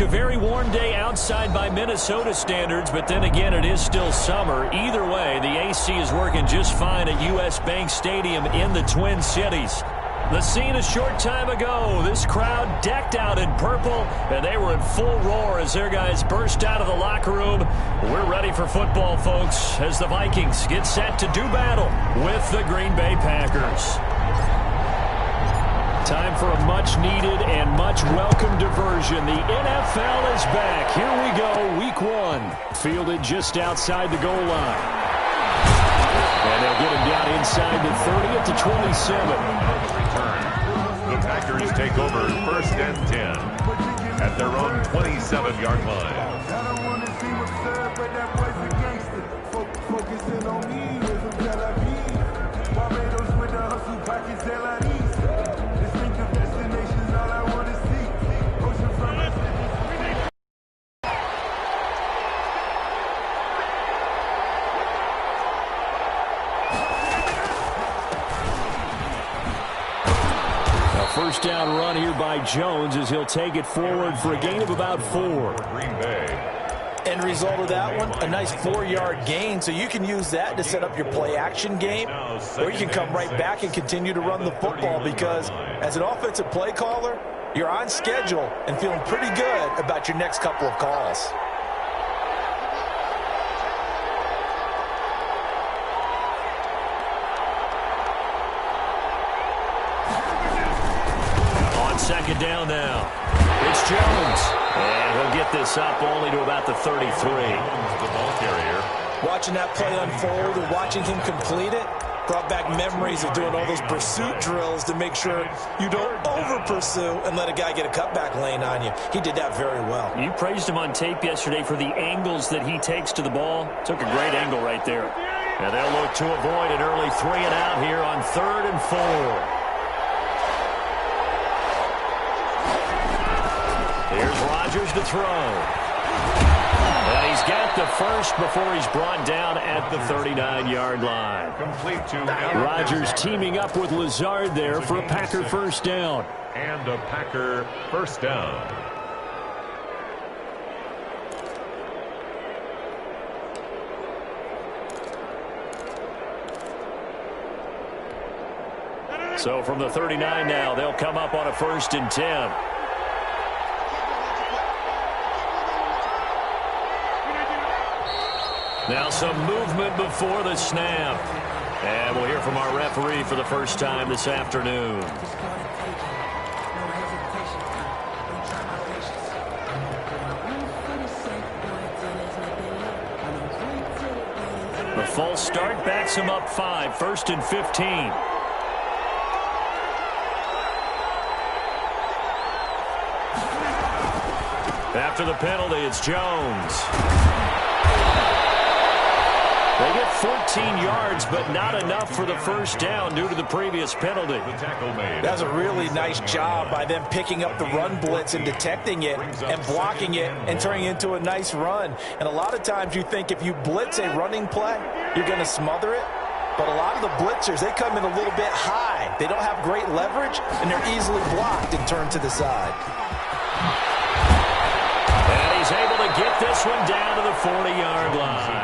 very warm day outside by Minnesota standards, but then again, it is still summer. Either way, the AC is working just fine at U.S. Bank Stadium in the Twin Cities. The scene a short time ago, this crowd decked out in purple, and they were in full roar as their guys burst out of the locker room. We're ready for football, folks, as the Vikings get set to do battle with the Green Bay Packers. Time for a much-needed and much-welcome diversion. The NFL is back. Here we go, Week 1. Fielded just outside the goal line. And they'll get him down inside the 30 at the 27. The Packers take over 1st and 10 at their own 27-yard line. First down run here by Jones as he'll take it forward for a gain of about 4. Green Bay. End result of that one, a nice 4-yard gain, so you can use that to set up your play-action game, or you can come right back and continue to run the football because as an offensive play caller, you're on schedule and feeling pretty good about your next couple of calls. Second down now. It's Jones. And he'll get this up only to about the 33. The ball carrier. Watching that play unfold and watching him complete it brought back memories of doing all those pursuit drills to make sure you don't over-pursue and let a guy get a cutback lane on you. He did that very well. You praised him on tape yesterday for the angles that he takes to the ball. Took a great angle right there. And they'll look to avoid an early 3 and out here on 3rd and 4. Here's Rodgers to throw. And he's got the first before he's brought down at the 39-yard line. Complete to Rodgers teaming up with Lazard there for a Packer first down. And a Packer first down. So from the 39 now, they'll come up on a 1st and 10. Now some movement before the snap. And we'll hear from our referee for the first time this afternoon. The false start backs him up 5, 1st and 15. After the penalty, it's Jones. They get 14 yards, but not enough for the first down due to the previous penalty. That's a really nice job by them picking up the run blitz and detecting it and blocking it and turning it into a nice run. And a lot of times you think if you blitz a running play, you're going to smother it. But a lot of the blitzers, they come in a little bit high. They don't have great leverage, and they're easily blocked and turned to the side. And he's able to get this one down to the 40-yard line.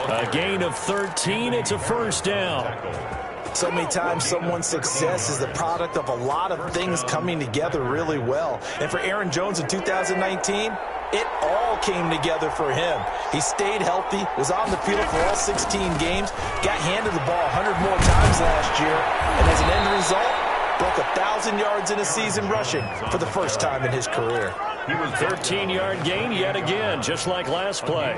A gain of 13. It's a first down. So many times someone's success is the product of a lot of things coming together really well. And for Aaron Jones in 2019, it all came together for him. He stayed healthy, was on the field for all 16 games, got handed the ball 100 more times last year, and as an end result, broke 1,000 yards in a season rushing for the first time in his career. 13-yard gain yet again, just like last play.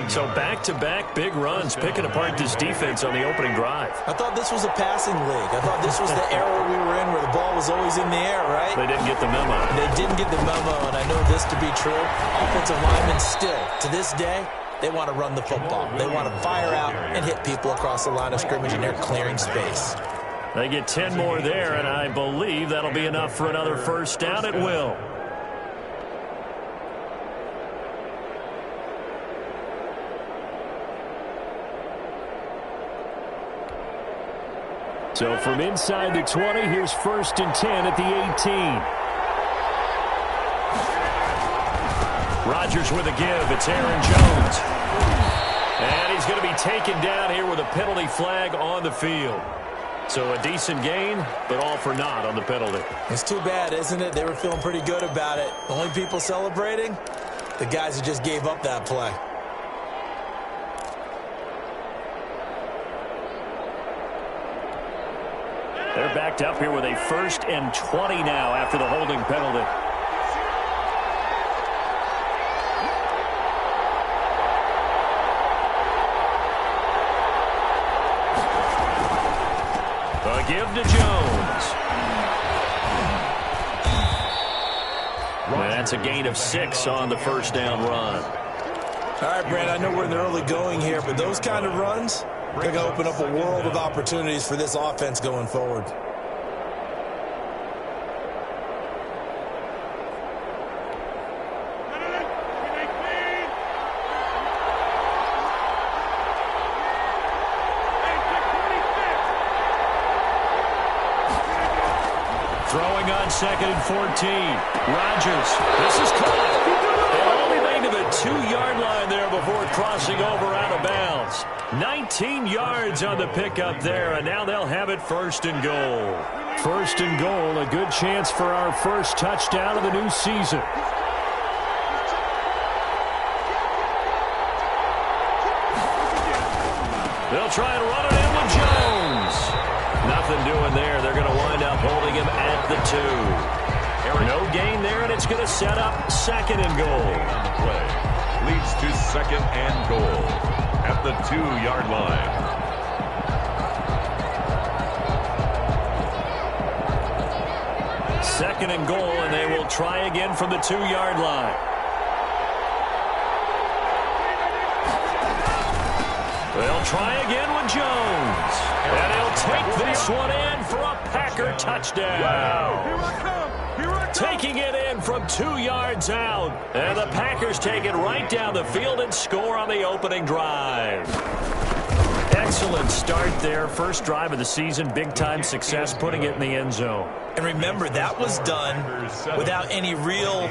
So back-to-back big runs, picking apart this defense on the opening drive. I thought this was a passing league. I thought this was the era we were in where the ball was always in the air, right? They didn't get the memo. They didn't get the memo, and I know this to be true. Offensive linemen still, to this day, they want to run the football. They want to fire out and hit people across the line of scrimmage, and they're clearing space. They get 10 more there, and I believe that'll be enough for another first down. It will. So from inside the 20, here's 1st and 10 at the 18. Rodgers with a give. It's Aaron Jones. And he's going to be taken down here with a penalty flag on the field. So a decent gain, but all for naught on the penalty. It's too bad, isn't it? They were feeling pretty good about it. The only people celebrating, the guys who just gave up that play. They're backed up here with a 1st and 20 now after the holding penalty. A give to Jones. That's a gain of 6 on the first down run. All right, Brad, I know we're in the early going here, but those kind of runs, they're going to open up a world of opportunities for this offense going forward. Throwing on 2nd and 14. Rodgers. This is caught. It only made to the 2-yard line there before crossing over out of bounds. 19 yards on the pickup there, and now they'll have it 1st and goal. 1st and goal, a good chance for our first touchdown of the new season. They'll try and run it in with Jones. Nothing doing there. They're going to wind up holding him at the 2. No gain there, and it's going to set up 2nd and goal. Play leads to 2nd and goal at the 2-yard line. Second and goal, and they will try again from the 2-yard line. They'll try again with Jones. And he'll take this one in for a Packer touchdown. Wow. Taking it in from 2 yards out. And the Packers take it right down the field and score on the opening drive. Excellent start there. First drive of the season. Big-time success putting it in the end zone. And remember, that was done without any real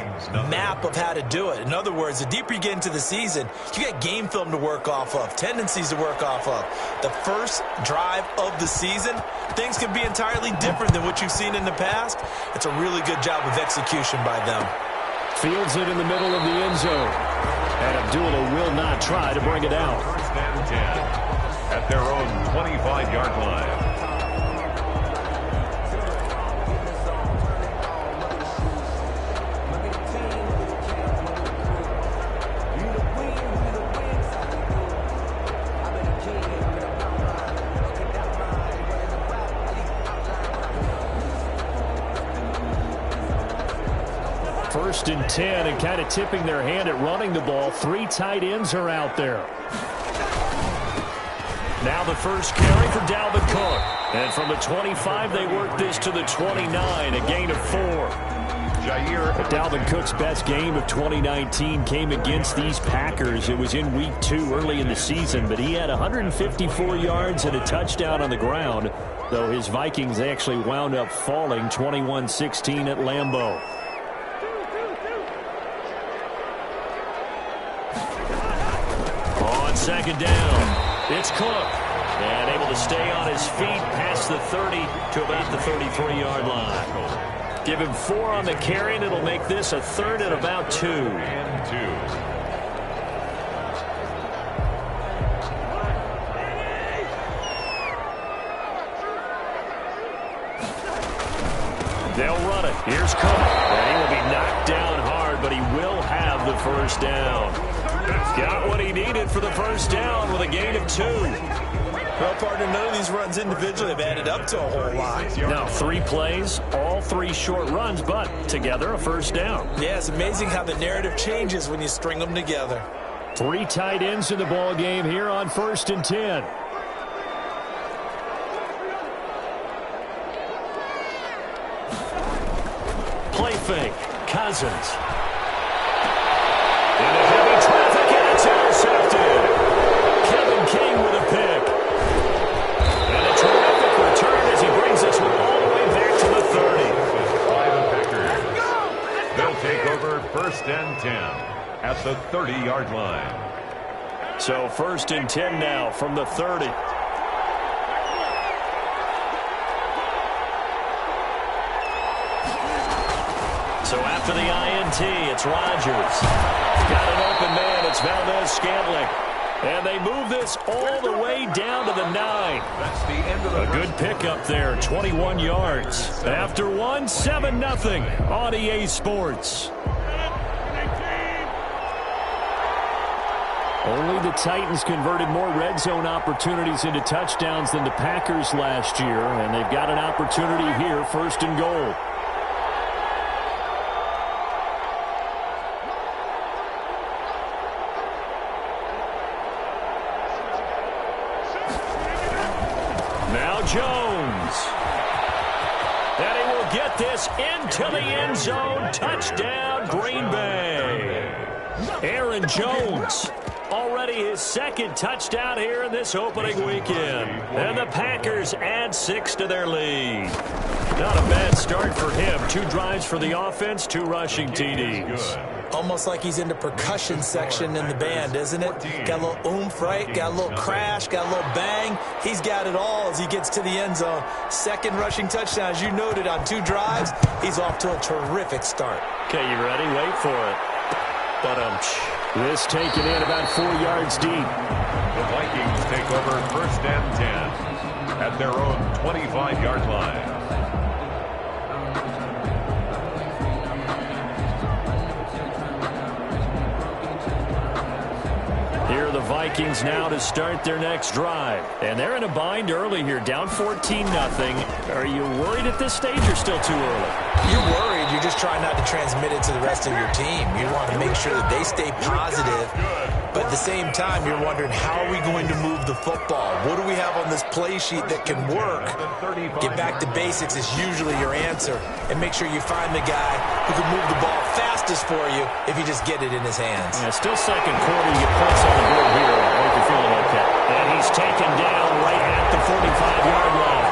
map of how to do it. In other words, the deeper you get into the season, you got game film to work off of, tendencies to work off of. The first drive of the season, things can be entirely different than what you've seen in the past. It's a really good job of execution by them. Fields it in the middle of the end zone. And Abdullah will not try to bring it out. 1st and 10 at their own 25-yard line. First and 10, and kind of tipping their hand at running the ball. 3 tight ends are out there. Now the first carry for Dalvin Cook. And from the 25, they work this to the 29, a gain of 4. But Dalvin Cook's best game of 2019 came against these Packers. It was in week 2 early in the season, but he had 154 yards and a touchdown on the ground, though his Vikings actually wound up falling 21-16 at Lambeau. On 2nd down, it's Cook. And able to stay on his feet past the 30 to about the 33-yard line. Give him 4 on the carry, and it'll make this a 3rd and about 2. And 2. They'll run it. Here's Cook. And he will be knocked down hard, but he will have the first down. Got what he needed for the first down with a gain of 2. Well, partner, none of these runs individually have added up to a whole lot. Now 3 plays, all 3 short runs, but together a first down. Yeah, it's amazing how the narrative changes when you string them together. 3 tight ends in the ball game here on 1st and 10. Play fake. Cousins. Into heavy traffic, and it's intercepted. Kevin King with a pick. And a terrific return as he brings this one all the way back to the 30. By the Packers. They'll take over 1st and 10 at the 30-yard line. So 1st and 10 now from the 30. So after the INT, it's Rodgers. Got an open man. It's Valdez-Scantling. And they move this all the way down to the 9. That's the end of the A good pickup there, 21 yards. After 1, 7-0 on EA Sports. Only the Titans converted more red zone opportunities into touchdowns than the Packers last year, and they've got an opportunity here, 1st and goal. Now Jones. And he will get this into the end zone. Touchdown, Green Bay. Aaron Jones. Already his 2nd touchdown here in this opening weekend. And the Packers add 6 to their lead. Not a bad start for him. 2 drives for the offense, 2 rushing TDs. Almost like he's in the percussion section in the band, isn't it? Got a little oomph, right? Got a little crash, got a little bang. He's got it all as he gets to the end zone. 2nd rushing touchdown, as you noted, on 2 drives. He's off to a terrific start. Okay, you ready? Wait for it. This taken in about 4 yards deep. The Vikings take over 1st and 10 at their own 25-yard line. Here are the Vikings now to start their next drive. And they're in a bind early here, down 14-0. Are you worried at this stage or still too early? You're worried. You're just trying not to transmit it to the rest of your team. You want to make sure that they stay positive. But at the same time, you're wondering, how are we going to move the football? What do we have on this play sheet that can work? Get back to basics is usually your answer. And make sure you find the guy who can move the ball fastest for you if you just get it in his hands. Yeah, still 2nd quarter. You get points on the board here. I hope you're feeling okay. And he's taken down right at the 45-yard line.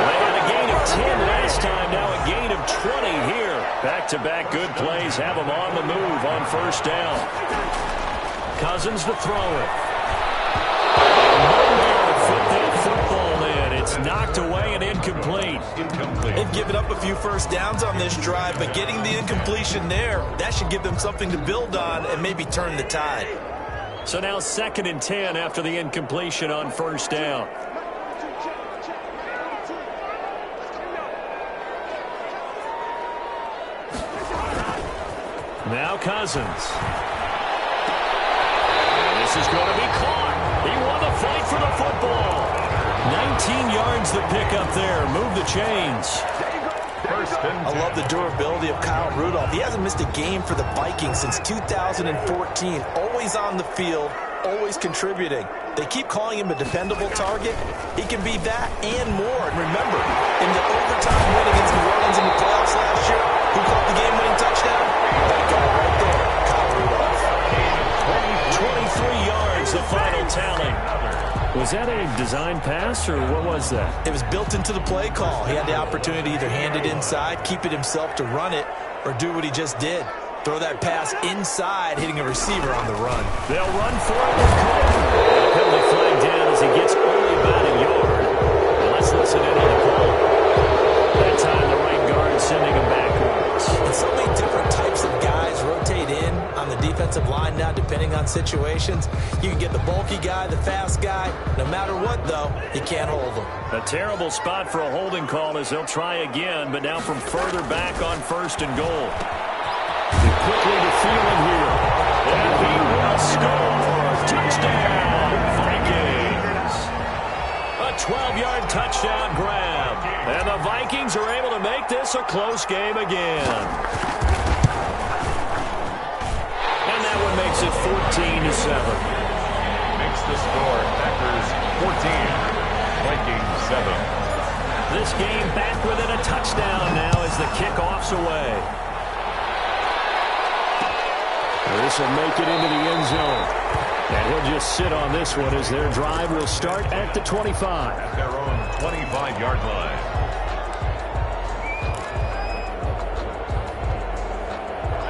They had a gain of 10 last time. Now a gain of 20 here. Back-to-back good plays have them on the move on 1st down. Cousins to throw it. Nowhere to fit that football in. It's knocked away and incomplete. They've given up a few 1st downs on this drive, but getting the incompletion there, that should give them something to build on and maybe turn the tide. So now 2nd and 10 after the incompletion on 1st down. Now Cousins. This is going to be caught. He won the fight for the football. 19 yards the pick up there. Move the chains. I love the durability of Kyle Rudolph. He hasn't missed a game for the Vikings since 2014. Always on the field, always contributing. They keep calling him a dependable target. He can be that and more. And remember, in the overtime win against New Orleans in the playoffs last year, who caught the game-winning touchdown? That guy right there, Kyle Rudolph. 23 yards, the final tally. Was that a design pass, or what was that? It was built into the play call. He had the opportunity to either hand it inside, keep it himself to run it, or do what he just did. Throw that pass inside, hitting a receiver on the run. They'll run for it with Cole. Penalty flag down as he gets only about a yard. Well, let's listen in on the call. That time the right guard sending him backwards. And so many different types of guys rotate in on the defensive line now, depending on situations. You can get the bulky guy, the fast guy. No matter what, though, you can't hold him. A terrible spot for a holding call as they'll try again, but now from further back on 1st and goal. Quickly to Thielen here. And he will score. Touchdown, Vikings. A 12-yard touchdown grab. And the Vikings are able to make this a close game again. And that one makes it 14-7. Makes the score Packers 14, Vikings 7. This game back within a touchdown now as the kickoff's away. This will make it into the end zone. And he'll just sit on this one as their drive will start at the 25. At their own 25-yard line.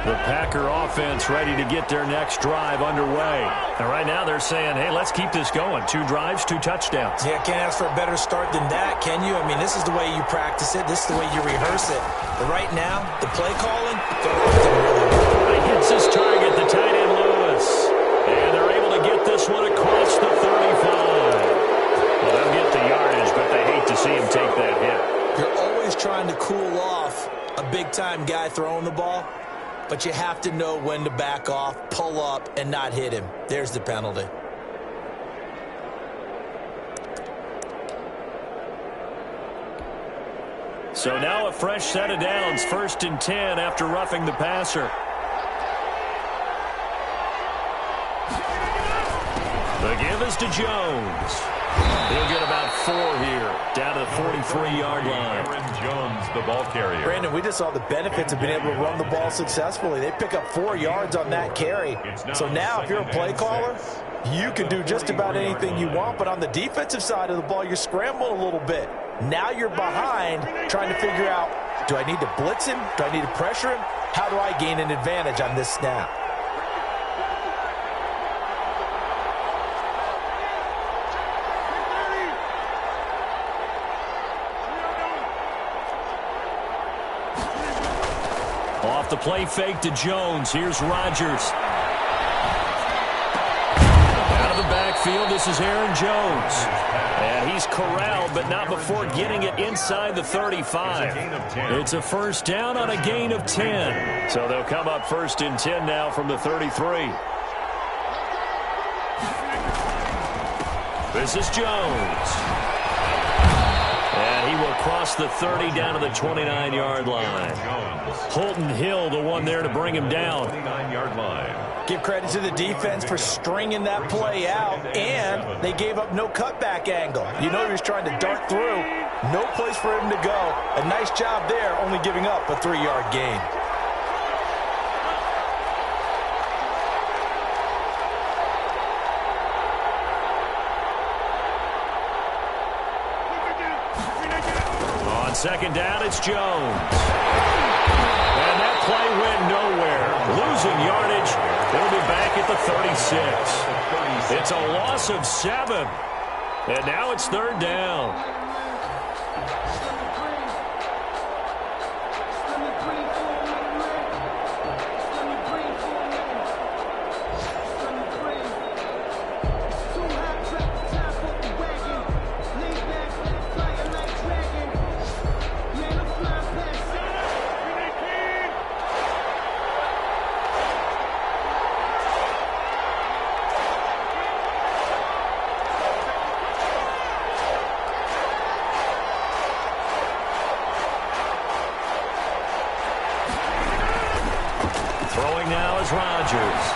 The Packer offense ready to get their next drive underway. And right now they're saying, hey, let's keep this going. 2 drives, 2 touchdowns. Yeah, can't ask for a better start than that, can you? I mean, this is the way you practice it. This is the way you rehearse it. But right now, the play calling, they're working really well. He hits his target, the tight end Lewis. And they're able to get this one across the 35. Well, they'll get the yardage, but they hate to see him take that hit. You're always trying to cool off a big-time guy throwing the ball. But you have to know when to back off, pull up, and not hit him. There's the penalty. So now a fresh set of downs, 1st and 10 after roughing the passer. The give is to Jones. He'll get about 4 here, down to the 43-yard line. Aaron Jones, the ball carrier. Brandon, we just saw the benefits of being able to run the ball successfully. They pick up 4 yards on that carry. So now if you're a play caller, you can do just about anything you want. But on the defensive side of the ball, you're scrambling a little bit. Now you're behind trying to figure out, do I need to blitz him? Do I need to pressure him? How do I gain an advantage on this snap? Off the play fake to Jones. Here's Rodgers. Out of the backfield, this is Aaron Jones. And he's corralled, but not before getting it inside the 35. It's a first down on a gain of 10. So they'll come up 1st and 10 now from the 33. This is Jones. And he will cross the 30 down to the 29-yard line. Holton Hill, the one there to bring him down. 29-yard line. Give credit to the defense for stringing that play out, and they gave up no cutback angle. You know he was trying to dart through. No place for him to go. A nice job there, only giving up a 3-yard gain. Second down, it's Jones. And that play went nowhere. Losing yardage. They'll be back at the 36. It's a loss of 7. And now it's 3rd down. Throwing now is Rodgers.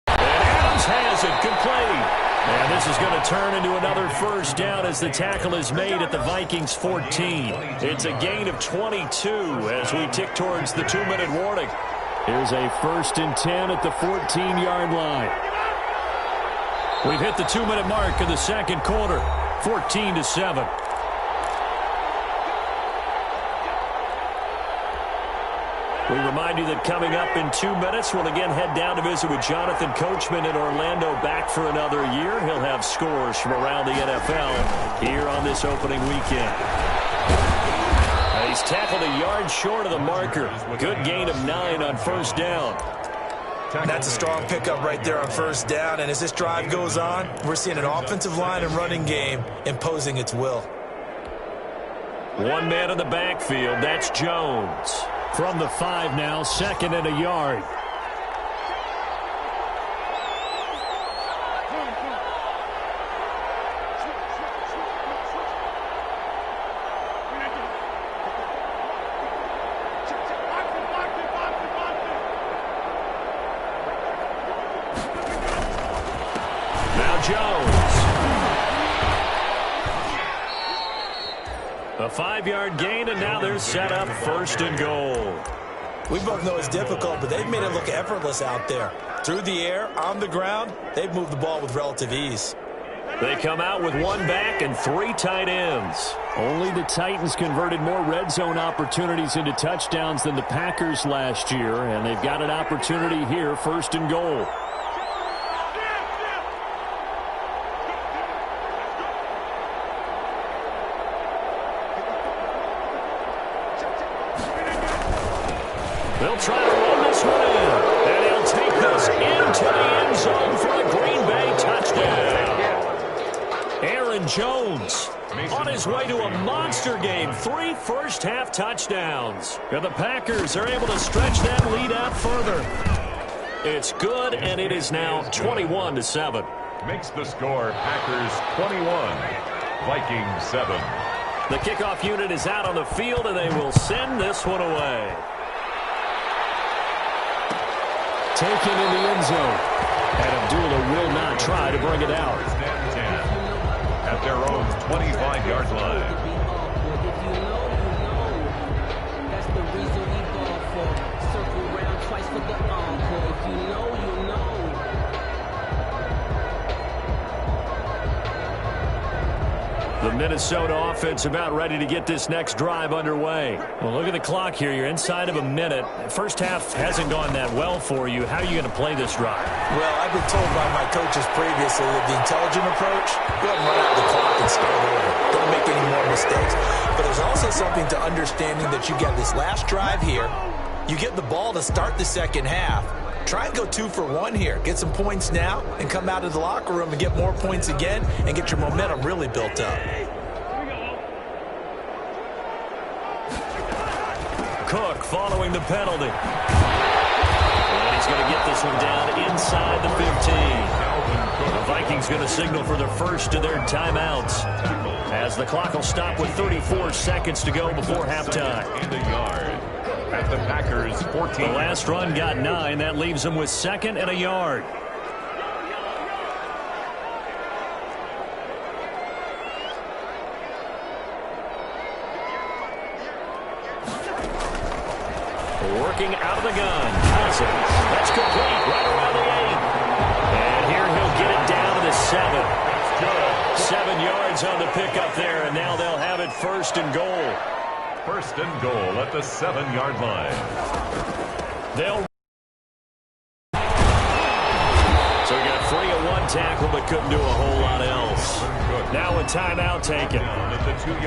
And Adams has it complete. And this is going to turn into another first down as the tackle is made at the Vikings 14. It's a gain of 22 as we tick towards the 2-minute warning. Here's a 1st and 10 at the 14-yard line. We've hit the 2-minute mark in the second quarter, 14-7. We remind you that coming up in 2 minutes, we'll again head down to visit with Jonathan Coachman in Orlando, back for another year. He'll have scores from around the NFL here on this opening weekend. He's tackled a yard short of the marker. Good gain of 9 on first down. That's a strong pickup right there on first down. And as this drive goes on, we're seeing an offensive line and running game imposing its will. One man in the backfield. That's Jones. From the 5 now, 2nd and a yard. Now Jones. A 5-yard gain, and now they're set up 1st and goal. We both know it's difficult, but they've made it look effortless out there. Through the air, on the ground, they've moved the ball with relative ease. They come out with one back and 3 tight ends. Only the Titans converted more red zone opportunities into touchdowns than the Packers last year, and they've got an opportunity here, 1st and goal. They'll try to run this one in, and he'll take this into the end zone for a Green Bay touchdown. Aaron Jones on his way to a monster game. 3 first-half touchdowns. And the Packers are able to stretch that lead out further. It's good, and it is now 21-7. Makes the score Packers 21, Vikings 7. The kickoff unit is out on the field, and they will send this one away. Taken in the end zone. And Abdullah will not try to bring it out. First and 10 at their own 25-yard line. That's the reason we ball for. Circle round twice for the encore. If you know, you know. The Minnesota offense about ready to get this next drive underway. Well, look at the clock here. You're inside of a minute. First half hasn't gone that well for you. How are you going to play this drive? Well, I've been told by my coaches previously that the intelligent approach, go ahead and run out the clock and start over. Don't make any more mistakes. But there's also something to understanding that you got this last drive here. You get the ball to start the second half. Try and go 2 for 1 here. Get some points now and come out of the locker room and get more points again and get your momentum really built up. Cook following the penalty. And he's going to get this one down inside the 15. The Vikings going to signal for the first of their timeouts, as the clock will stop with 34 seconds to go before halftime. In the yard at the Packers 14. The last run got 9. That leaves them with 2nd and a yard. Working out of the gun. Cousins. That's complete. Right around the 8. And here he'll get it down to the 7. 7 yards on the pickup there, and now they'll have it 1st and goal. 1st and goal at the 7-yard line. So he got free of 1 tackle but couldn't do a whole lot else. Now a timeout taken.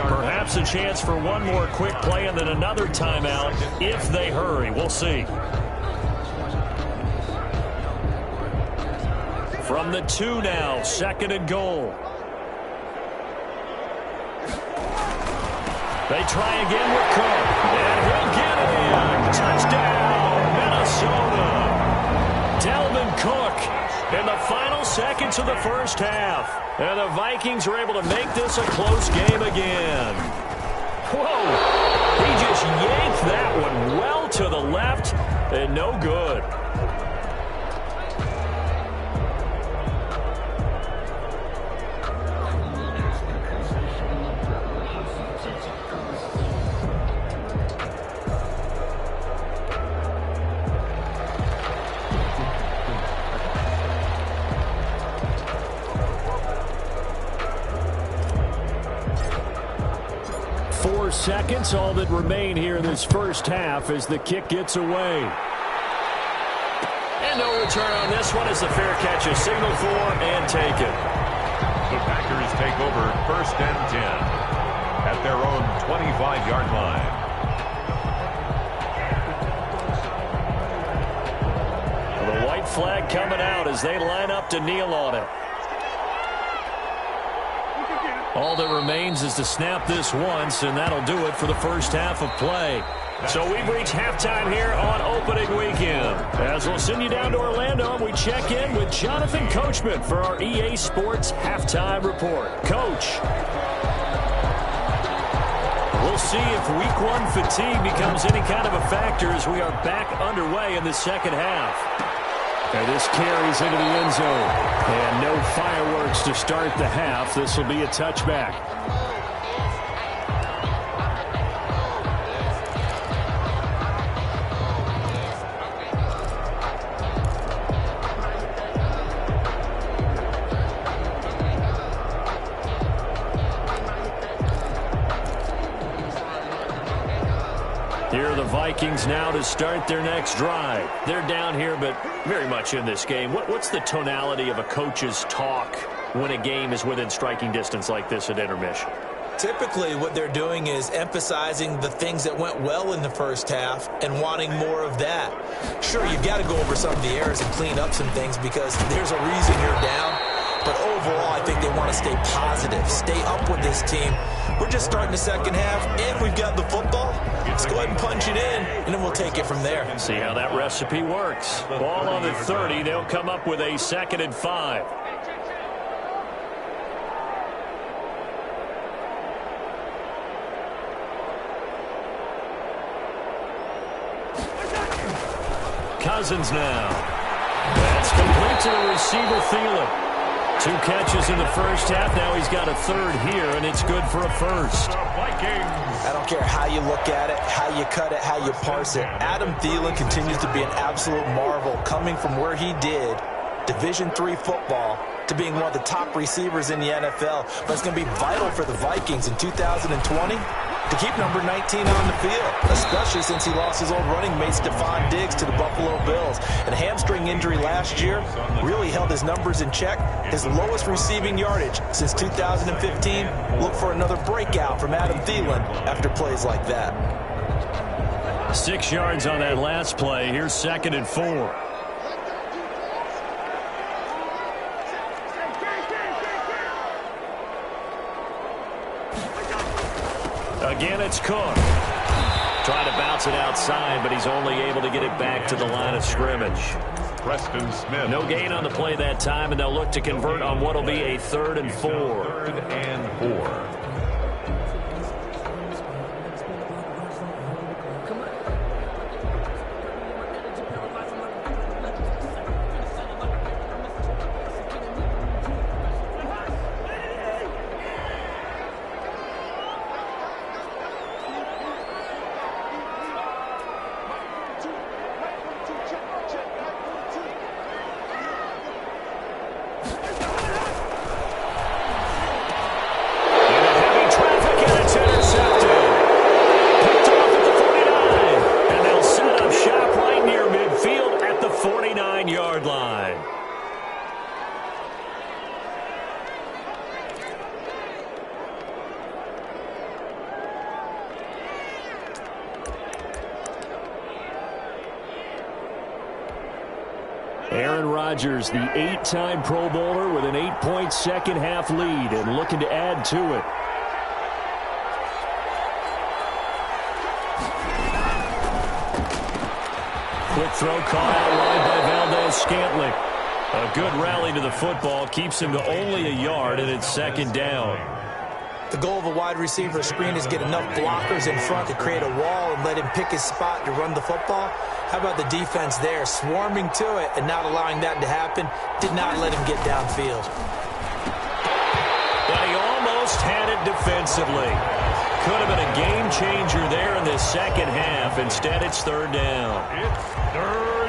Perhaps a chance for one more quick play and then another timeout if they hurry. We'll see. From the 2 now, 2nd and goal. They try again with Cook, and he'll get it in. Touchdown, Minnesota. Dalvin Cook in the final seconds of the first half. And the Vikings are able to make this a close game again. Whoa, he just yanked that one well to the left, and no good. Seconds, all that remain here in this first half as the kick gets away. And no return on this one as the fair catch is signaled for and taken. The Packers take over 1st and 10 at their own 25-yard line. The white flag coming out as they line up to kneel on it. All that remains is to snap this once, and that'll do it for the first half of play. So we've reached halftime here on opening weekend. As we'll send you down to Orlando, we check in with Jonathan Coachman for our EA Sports Halftime Report. Coach, we'll see if Week 1 fatigue becomes any kind of a factor as we are back underway in the second half. And this carries into the end zone. And no fireworks to start the half. This will be a touchback. Here are the Vikings now to start their next drive. They're down here, but very much in this game. What's the tonality of a coach's talk when a game is within striking distance like this at intermission? Typically, what they're doing is emphasizing the things that went well in the first half and wanting more of that. Sure, you've got to go over some of the errors and clean up some things because there's a reason you're down. But overall, I think they want to stay positive, stay up with this team. We're just starting the second half, and we've got the football. Let's go ahead and punch it in, and then we'll take it from there. See how that recipe works. Ball on the 30. They'll come up with a 2nd and 5. Cousins now. That's complete to the receiver, Thielen. 2 catches in the first half. Now he's got a 3rd here, and it's good for a 1st. I don't care how you look at it, how you cut it, how you parse it. Adam Thielen continues to be an absolute marvel, coming from where he did, Division III football, to being one of the top receivers in the NFL. But it's going to be vital for the Vikings in 2020 to keep number 19 on the field, especially since he lost his old running mate Stephon Diggs to the Buffalo Bills. And a hamstring injury last year really held his numbers in check. His lowest receiving yardage since 2015. Look for another breakout from Adam Thielen after plays like that. 6 yards on that last play. Here's 2nd and 4. Again, it's Cook. Trying to bounce it outside, but he's only able to get it back to the line of scrimmage. Preston Smith. No gain on the play that time, and they'll look to convert on what will be a 3rd and 4. 3rd and 4. Aaron Rodgers, the 8-time Pro Bowler with an 8-point second-half lead and looking to add to it. Quick throw caught out wide by Valdez-Scantling. A good rally to the football keeps him to only a yard, and it's 2nd down. The goal of a wide receiver screen is get enough blockers in front to create a wall and let him pick his spot to run the football. How about the defense there, swarming to it and not allowing that to happen? Did not let him get downfield. But he almost had it defensively. Could have been a game changer there in this second half. Instead, it's 3rd down.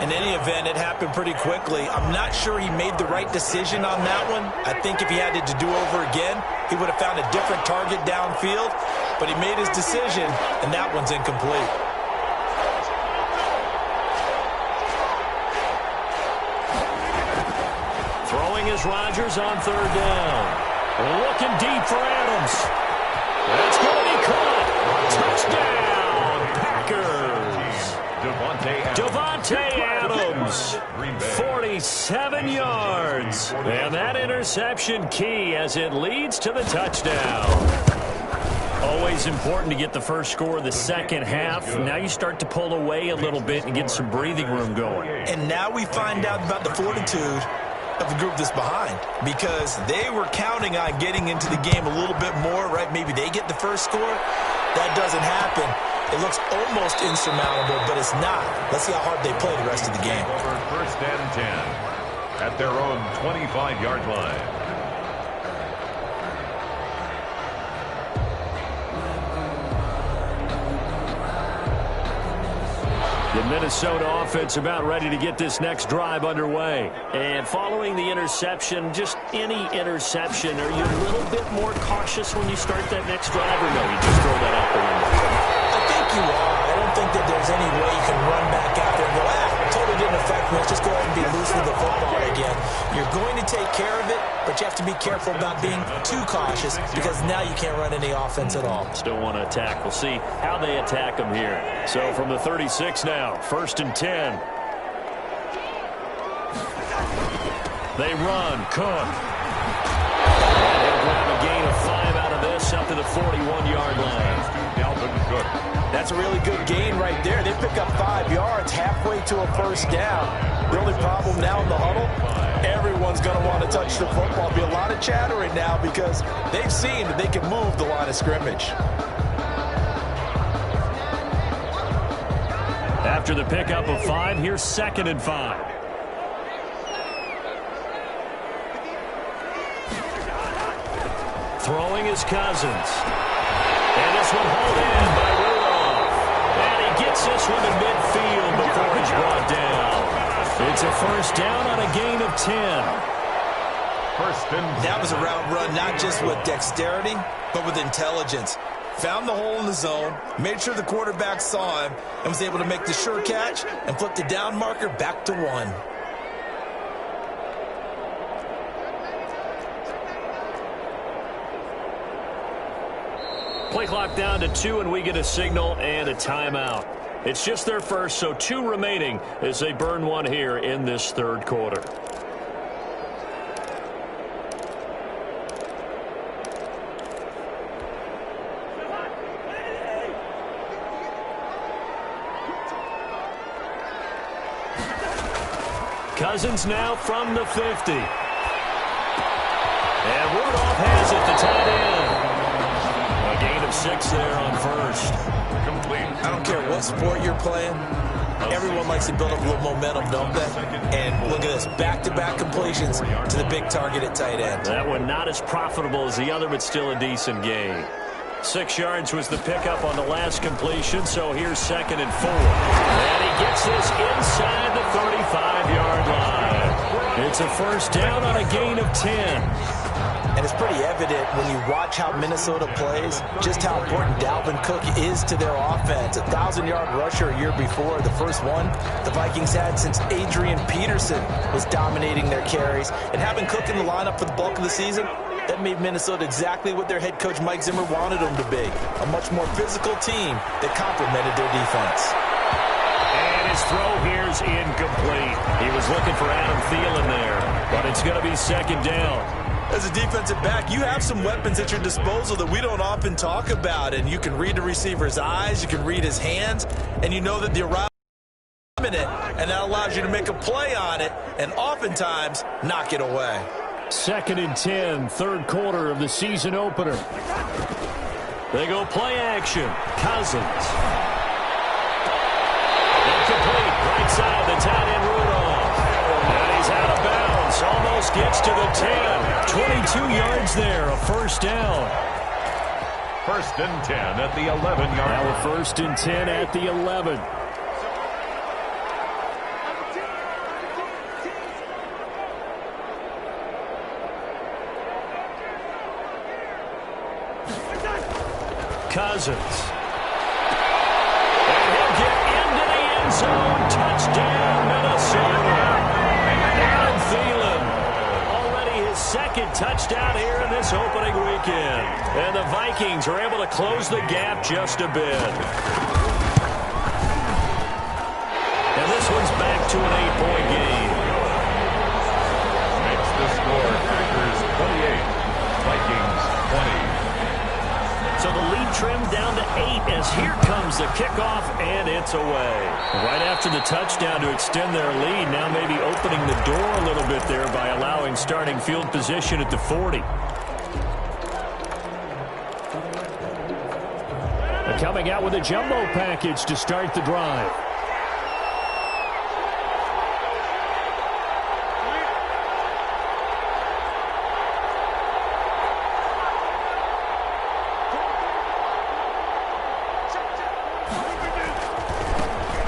In any event, it happened pretty quickly. I'm not sure he made the right decision on that one. I think if he had it to do over again, he would have found a different target downfield. But he made his decision, and that one's incomplete. Throwing is Rodgers on 3rd down. Looking deep for Adams. That's good. He caught. Touchdown, Packers. Devontae Adams, 47 yards. And that interception key as it leads to the touchdown. Always important to get the first score of the second half. Now you start to pull away a little bit and get some breathing room going. And now we find out about the fortitude of the group that's behind, because they were counting on getting into the game a little bit more, right? Maybe they get the first score. That doesn't happen. It looks almost insurmountable, but it's not. Let's see how hard they play the rest of the game. Over 1st and 10 at their own 25-yard line. The Minnesota offense about ready to get this next drive underway. And following the interception, just any interception, are you a little bit more cautious when you start that next drive, or no, you just throw that out the window? I think you are. I don't think that going to take care of it, but you have to be careful about being too cautious because now you can't run any offense at all. Still want to attack. We'll see how they attack them here. So from the 36 now, 1st and 10. They run. Cook. And he'll grab a gain of 5 out of this up to the 41-yard line. That's a really good gain right there. They pick up 5 yards halfway to a first down. The only problem now in the huddle, everyone's going to want to touch the football. There'll be a lot of chattering now because they've seen that they can move the line of scrimmage. After the pickup of 5, here's 2nd and 5. Throwing is Cousins. And this one hauled in by Rudolph. And he gets this one in midfield before it's brought down. It's a first down on a gain of 10. That was a route run, not just with dexterity, but with intelligence. Found the hole in the zone, made sure the quarterback saw him, and was able to make the sure catch and flip the down marker back to 1. Play clock down to 2, and we get a signal and a timeout. It's just their first, so 2 remaining as they burn one here in this 3rd quarter. Cousins now from the 50. And Rudolph has it, the tight end. A gain of 6 there on first. Complete. I don't care what sport you're playing. Everyone likes to build up a little momentum, don't they? And look at this, back-to-back completions to the big target at tight end. That one not as profitable as the other, but still a decent gain. 6 yards was the pickup on the last completion, so here's 2nd and 4. And he gets this inside the 35-yard line. It's a first down on a gain of 10. And it's pretty evident when you watch how Minnesota plays, just how important Dalvin Cook is to their offense. 1,000-yard rusher a year before, the first one the Vikings had since Adrian Peterson was dominating their carries. And having Cook in the lineup for the bulk of the season, that made Minnesota exactly what their head coach Mike Zimmer wanted them to be. A much more physical team that complemented their defense. And his throw here's incomplete. He was looking for Adam Thielen there, but it's going to be 2nd down. As a defensive back, you have some weapons at your disposal that we don't often talk about, and you can read the receiver's eyes, you can read his hands, and you know that the arrival is imminent, and that allows you to make a play on it, and oftentimes knock it away. 2nd and 10, 3rd quarter of the season opener. They go play action. Cousins. Incomplete, right side, the tight end Rudolph. And he's out of bounds, almost gets to the 10. 22 yards there, a first down. 1st and 10 at the 11-yard line. Now a 1st and 10 at the 11. Cousins. And he'll get into the end zone. Touchdown, Minnesota. Adam Thielen. Already his 2nd touchdown here in this opening weekend. And the Vikings are able to close the gap just a bit. And this one's back to an 8-point game. Makes the score Packers 28, Vikings 20. So the lead trimmed down to 8 as here comes the kickoff, and it's away. Right after the touchdown to extend their lead, now maybe opening the door a little bit there by allowing starting field position at the 40. And coming out with a jumbo package to start the drive.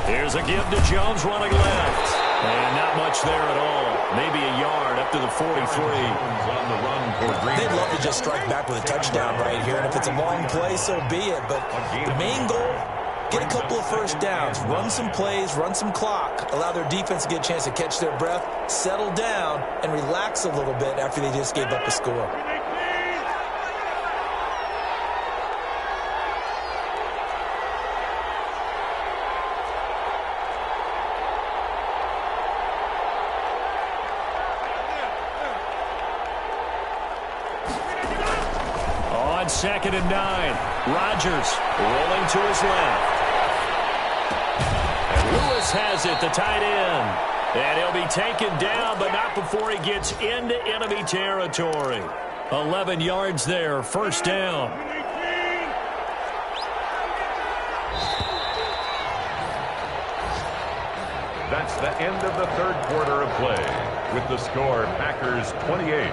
Here's a give to Jones running left. And not much there at all. Maybe a yard up to the 43. On the run for Green. They'd love to just strike back with a touchdown right here. And if it's a long play, so be it. But the main goal get a couple of first downs, run some plays, run some clock, allow their defense to get a chance to catch their breath, settle down, and relax a little bit after they just gave up a score. Second and 9. Rodgers rolling to his left. And Lewis has it, the tight end. And he'll be taken down, but not before he gets into enemy territory. 11 yards there, first down. That's the end of the third quarter of play. With the score, Packers 28,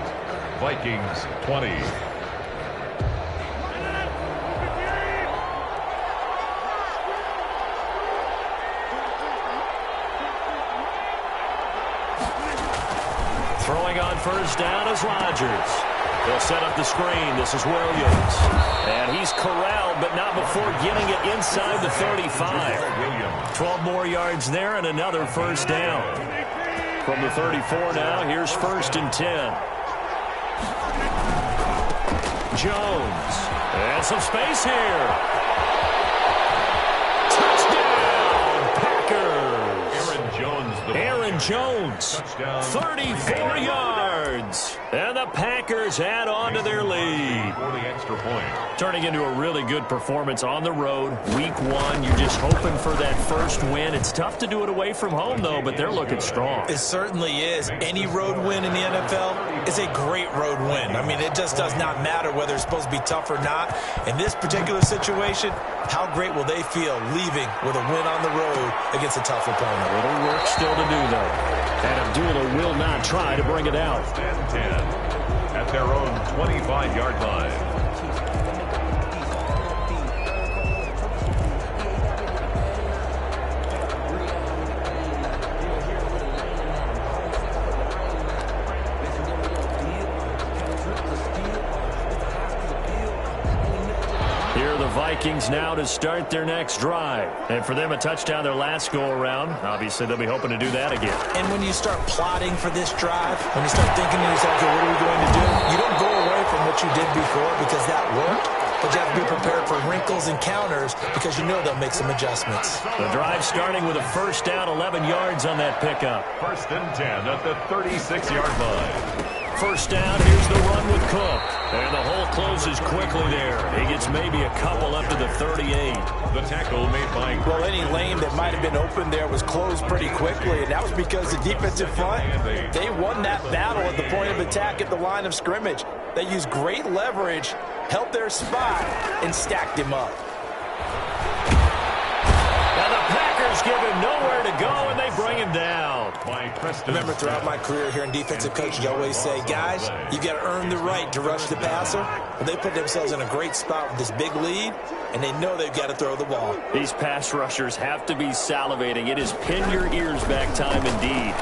Vikings 20. Throwing on first down is Rodgers. They'll set up the screen. This is Williams. And he's corralled, but not before getting it inside the 35. 12 more yards there and another first down. From the 34 now, here's first and 10. Jones. And some space here. Touchdown, Packers. Aaron Jones, 34 yards. And the Packers add on to their lead. For the extra point. Turning into a really good performance on the road. Week 1, you're just hoping for that first win. It's tough to do it away from home, though, but they're looking strong. It certainly is. Any road win in the NFL is a great road win. I mean, it just does not matter whether it's supposed to be tough or not. In this particular situation, how great will they feel leaving with a win on the road against a tough opponent? A little work still to do, though. And Abdullah will not try to bring it out. 10 at their own 25-yard line. Vikings now to start their next drive. And for them, a touchdown their last go-around. Obviously, they'll be hoping to do that again. And when you start plotting for this drive, when you start thinking to yourself, okay, what are we going to do? You don't go away from what you did before because that worked. But you have to be prepared for wrinkles and counters because you know they'll make some adjustments. The drive starting with a first down, 11 yards on that pickup. First and 10 at the 36-yard line. First down, here's the run with Cook. And the hole closes quickly there. He gets maybe a couple up to the 38. The tackle made by... Well, any lane that might have been open there was closed pretty quickly, and that was because the defensive front, they won that battle at the point of attack at the line of scrimmage. They used great leverage, held their spot, and stacked him up. Now the Packers give him nowhere to go, and they bring him down. Remember, throughout my career here in defensive coaching, I always say, guys, you got to earn the right to rush the passer. Well, they put themselves in a great spot with this big lead, and they know they've got to throw the ball. These pass rushers have to be salivating. It is pin your ears back time indeed.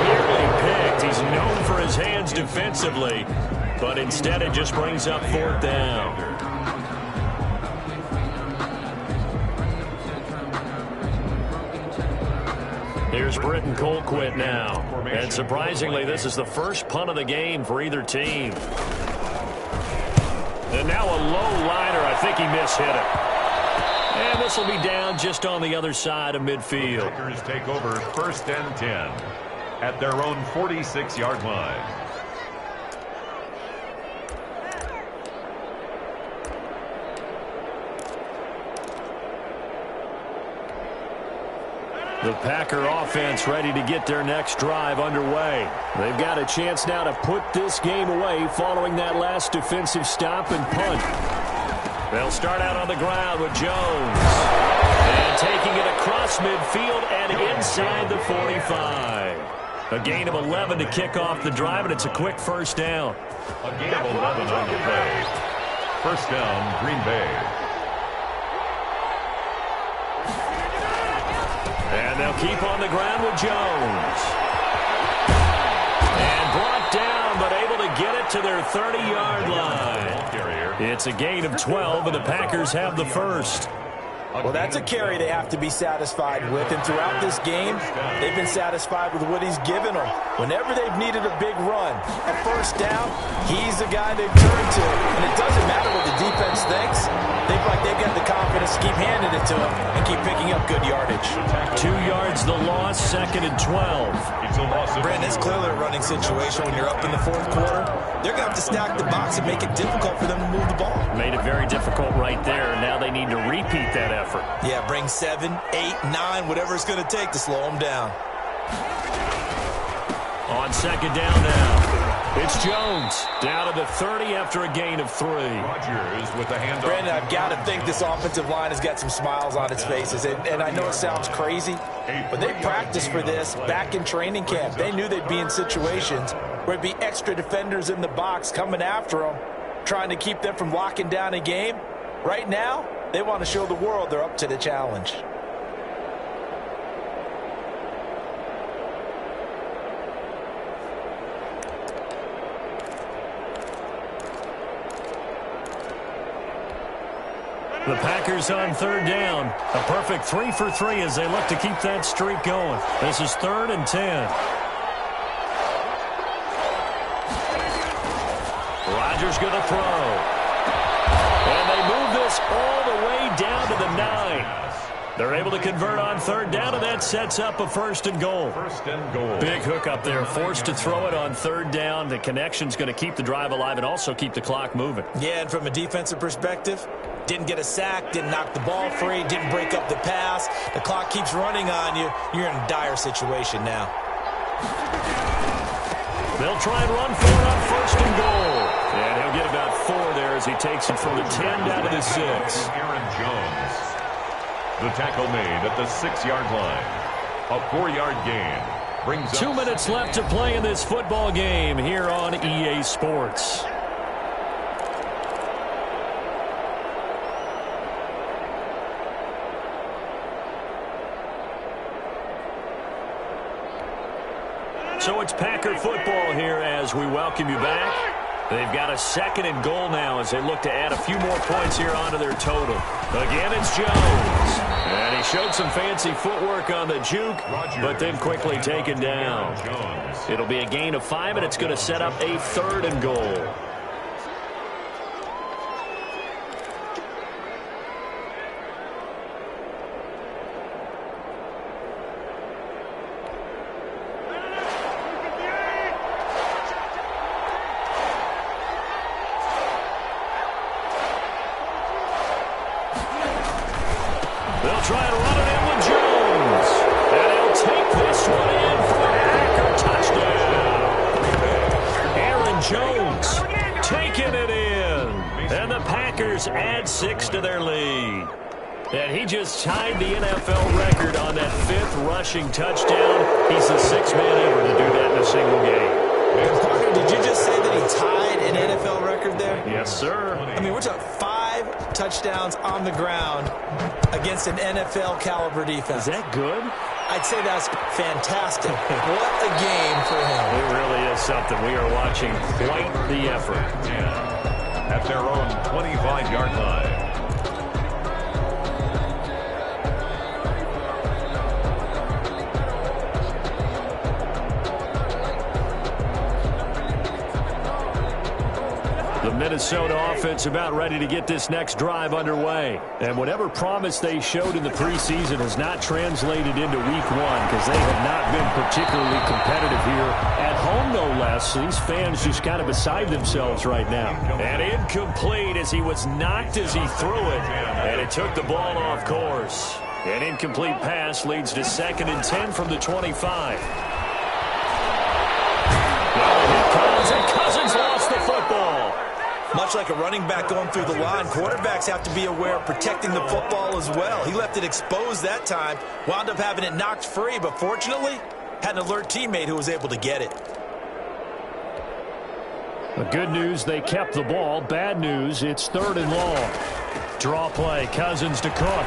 Nearly picked. He's known for his hands defensively, but instead it just brings up fourth down. Here's Britton Colquitt now. And surprisingly, this is the first punt of the game for either team. And now a low liner. I think he mishit it. And this will be down just on the other side of midfield. The Packers take over first and 10 at their own 46-yard line. The Packer offense ready to get their next drive underway. They've got a chance now to put this game away following that last defensive stop and punt. They'll start out on the ground with Jones. And taking it across midfield and inside the 45. A gain of 11 to kick off the drive, and it's a quick first down. A gain of 11 on the play. First down, Green Bay. And they'll keep on the ground with Jones. And brought down, but able to get it to their 30-yard line. It's a gain of 12, and the Packers have the first. Well, that's a carry they have to be satisfied with, and throughout this game, they've been satisfied with what he's given them. Whenever they've needed a big run, a first down, he's the guy they've turned to. And it doesn't matter what the defense thinks. They feel like they've got the confidence to keep handing it to him and keep picking up good yardage. 2 yards the loss, 2nd and 12. Brandon, it's clearly a running situation when you're up in the fourth quarter. They're going to have to stack the box and make it difficult for them to move the ball. Made it very difficult right there. Now they need to repeat that effort. Yeah, bring 7, 8, 9, whatever it's going to take to slow them down. On 2nd down now. It's Jones down to the 30 after a gain of 3. Rodgers with the handoff. Brandon, I've got to think this offensive line has got some smiles on its faces. And I know it sounds crazy, but they practiced for this back in training camp. They knew they'd be in situations where it'd be extra defenders in the box coming after them, trying to keep them from locking down a game. Right now, they want to show the world they're up to the challenge. The Packers on 3rd down. A perfect 3 for 3 as they look to keep that streak going. This is 3rd and 10. Rodgers going to throw. And they move this all the way down to the 9. They're able to convert on 3rd down, and that sets up a 1st and goal. 1st and goal. Big hook up there, forced to throw it on 3rd down. The connection's going to keep the drive alive and also keep the clock moving. Yeah, and from a defensive perspective, didn't get a sack, didn't knock the ball free, didn't break up the pass. The clock keeps running on you. You're in a dire situation now. They'll try and run for it on 1st and goal. And he'll get about 4 there as he takes it from the 10 down to the 6. Aaron Jones. The tackle made at the 6-yard line. A 4-yard gain. Brings 2 minutes left to play in this football game here on EA Sports. So it's Packer football here as we welcome you back. They've got a 2nd and goal now as they look to add a few more points here onto their total. Again, it's Jones. And he showed some fancy footwork on the juke, but then quickly taken down. It'll be a gain of 5, and it's going to set up a 3rd and goal. They'll try and run it in with Jones. And he'll take this one in for a Packer touchdown. Aaron Jones taking it in. And the Packers add 6 to their lead. And he just tied the NFL record on that 5th rushing touchdown. He's the 6th man ever to do that in a single game. Parker, did you just say that he tied an NFL record there? Yes, sir. I mean, we're talking 5 touchdowns on the ground against an NFL caliber defense. Is that good? I'd say that's fantastic. What a game for him. It really is something. We are watching quite the effort. At their own 25-yard line. The Minnesota offense about ready to get this next drive underway. And whatever promise they showed in the preseason has not translated into week 1 because they have not been particularly competitive here at home, no less. These fans just kind of beside themselves right now. And incomplete as he was knocked as he threw it. And it took the ball off course. An incomplete pass leads to 2nd and 10 from the 25. Now here comes, and Cousins lost the football. Much like a running back going through the line, quarterbacks have to be aware of protecting the football as well. He left it exposed that time, wound up having it knocked free, but fortunately, had an alert teammate who was able to get it. The good news, they kept the ball. Bad news, it's 3rd and long. Draw play, Cousins to Cook.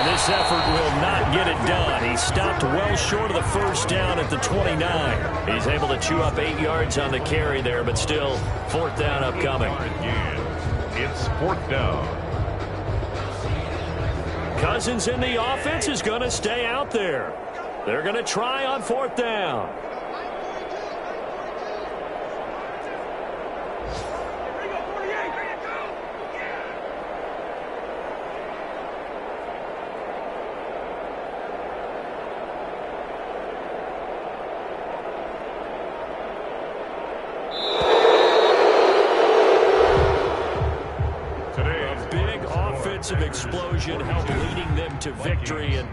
And this effort will not get it done. He stopped well short of the first down at the 29. He's able to chew up 8 yards on the carry there, but still, 4th down upcoming. It's 4th down. Cousins in the offense is going to stay out there. They're going to try on 4th down. Explosion helped leading them to victory, and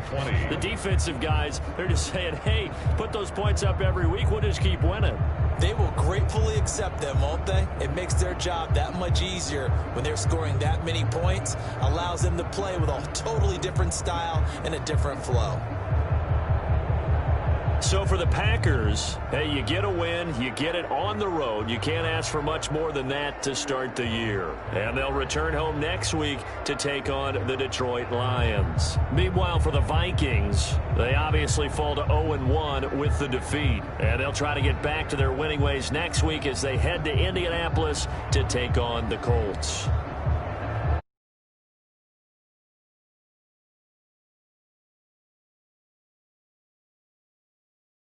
the defensive guys, they're just saying, hey, put those points up every week, we'll just keep winning. They will gratefully accept them, won't they? It makes their job that much easier when they're scoring that many points, allows them to play with a totally different style and a different flow. So for the Packers, hey, you get a win, you get it on the road. You can't ask for much more than that to start the year. And they'll return home next week to take on the Detroit Lions. Meanwhile, for the Vikings, they obviously fall to 0-1 with the defeat. And they'll try to get back to their winning ways next week as they head to Indianapolis to take on the Colts.